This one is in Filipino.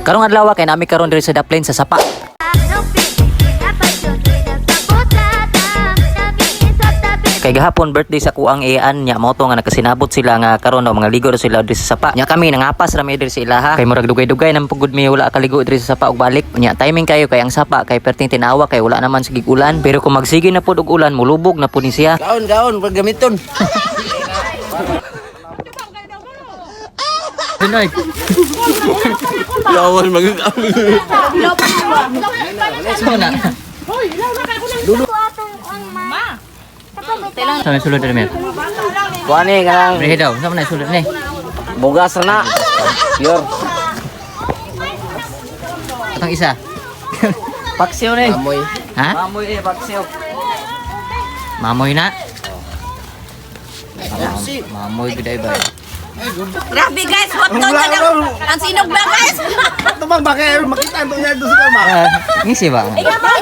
Karong adlaw kay nami karon diri sa Daplin sa Sapa. Kay gahapon birthday sa kuang iyan nya mo to nga nakasinabot sila nga karon mga ligo na sila diri sa Sapa. Nya kami nangapas ra mi diri sa ilaha. Kay murag dugay-dugay nang pugod mi wala kaligo diri sa Sapa og balik. Nya timing kayo kay ang Sapa kay perting tinawa kay wala naman sigig ulan. Pero kung magsige na pud og ulan mulubog na pud ni siya. Gaon paggamiton. Dinoy. Lawan magagaw. Sona. Sa may sulod diri. Kuani kanang Brehe daw, sa may sulod ni. bugas na. Pure. Atong isa. Paksiw ni. Amoy. Ha? Amoy paksiw. Mamoy na. Mamoy gid ba? Grabe guys, hot dog ka daw. Ang sinog ba guys? Tumang bakay makita to niya do sa kama. Ngisi ba? Ikaw ba?